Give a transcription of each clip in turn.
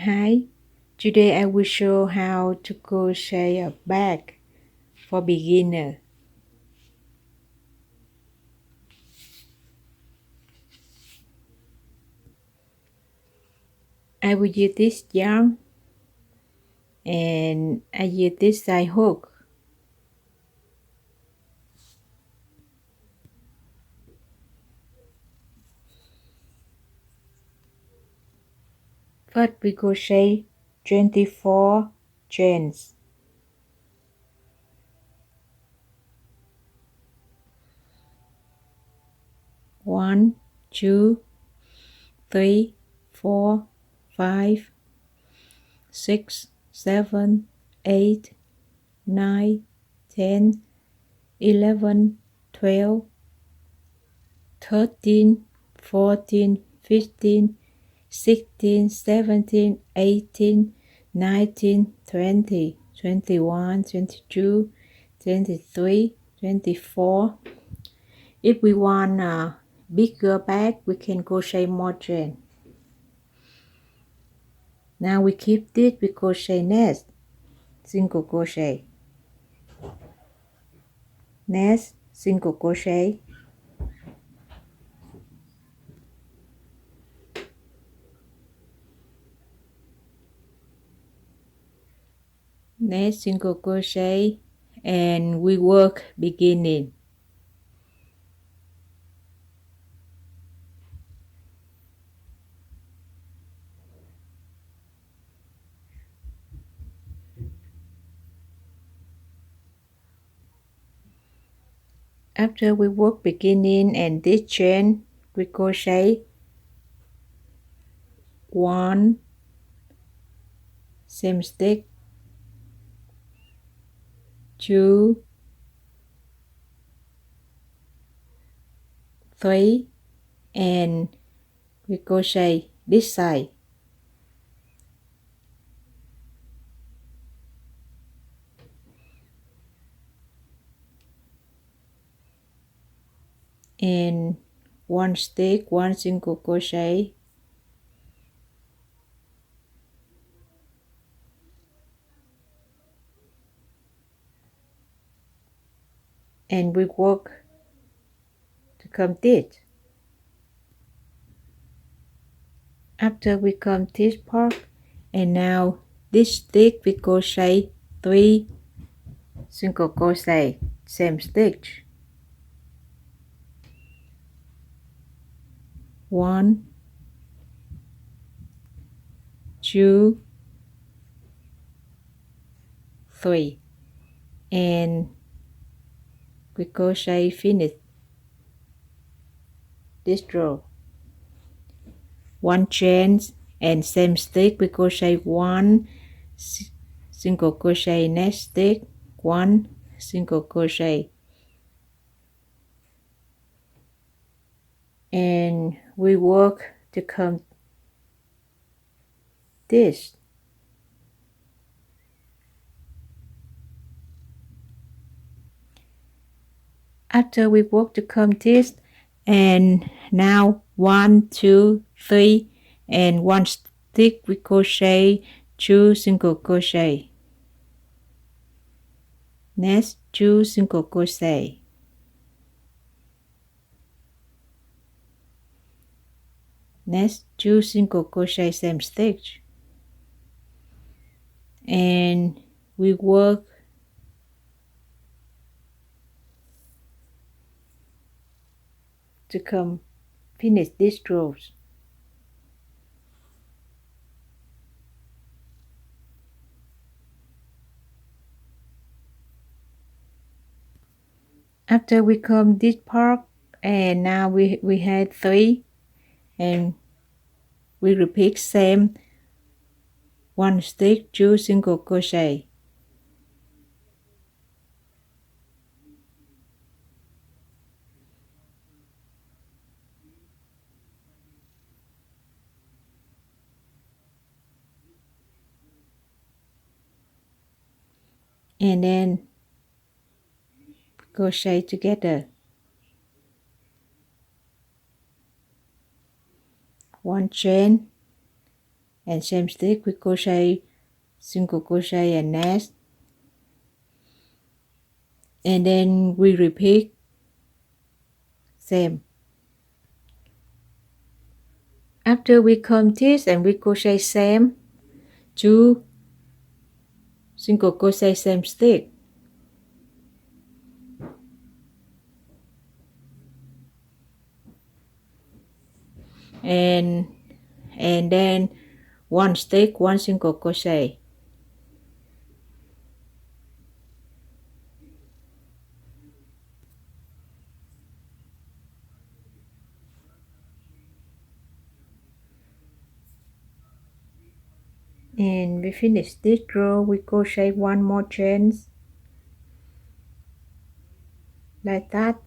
Hi, today I will show how to crochet a bag for beginner. I will use this yarn and I use this side hook. First we crochet 24 chains. One, two, three, 4, 5, 6, 7, 8, 9, 10, 11, 12, 13, 14, 15, 16, 17, 18, 19, 20, 21, 22, 23, 24. If we want a bigger bag, we can crochet more chain. Now we keep this, we crochet next, single crochet, next, single crochet, next single crochet, and we work beginning. After we work beginning and this chain, we crochet 1, same stick, 2, 3, and we crochet this side. And 1 stick, 1 single crochet, and we work to complete. After we come this part, and now this stick we crochet 3 single crochet, same stitch, 1, 2, 3, and we crochet finish this row. 1 chain and same stick, we crochet 1 single crochet, next stick 1 single crochet, and we work to come this. After we work to come this, and now 1, 2, 3, and 1 stick, we crochet 2 single crochet, next 2 single crochet, next 2 single crochet, same stitch, and we work to come finish these rows. After we come this part, and now we had 3, and we repeat same 1 stick, 2 single crochet, and then crochet together, 1 chain, and same stitch we crochet single crochet and nest, and then we repeat same. After we comb this and we crochet same 2 single crochet same stitch, and then 1 stitch 1 single crochet, and we finish this row. We crochet 1 more chain like that,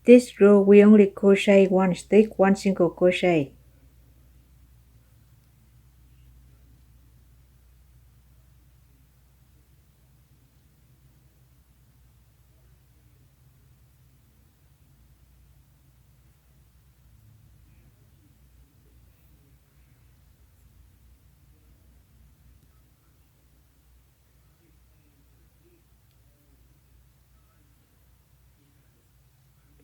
this row we only crochet 1 stitch 1 single crochet,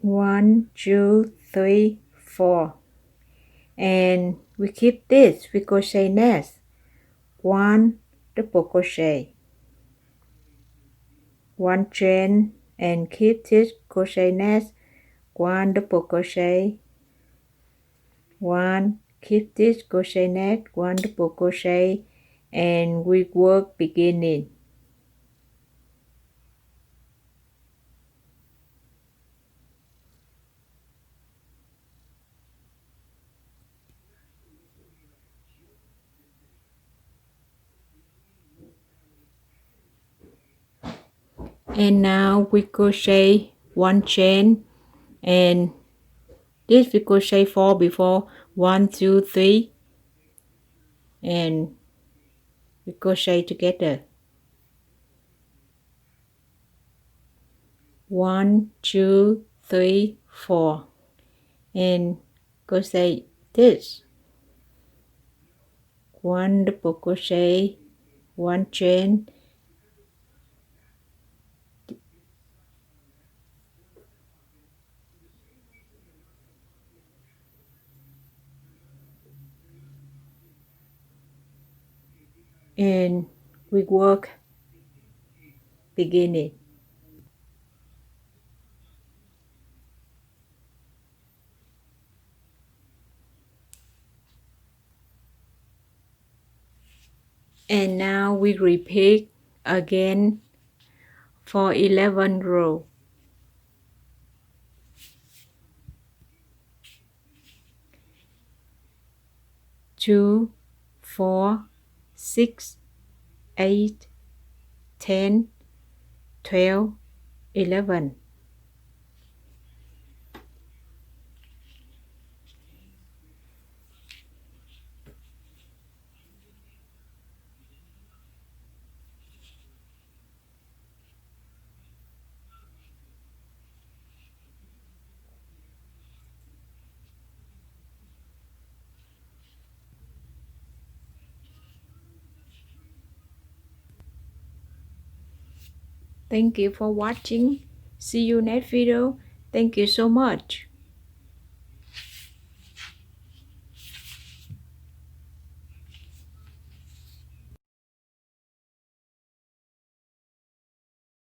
one, two, three, 4, and we keep this. We crochet next 1 double crochet, 1 chain, and keep this crochet next 1 double crochet, 1, keep this crochet next 1 double crochet, and we work beginning. And now we crochet 1 chain, and this we crochet 4 before, 1, 2, 3, and we crochet together 1, 2, 3, 4, and crochet this 1 double crochet, 1 chain, and we work beginning. And now we repeat again for 11 row. 2, 4, 6, 8, 10, 12, 11. Thank you for watching. See you next video. Thank you so much.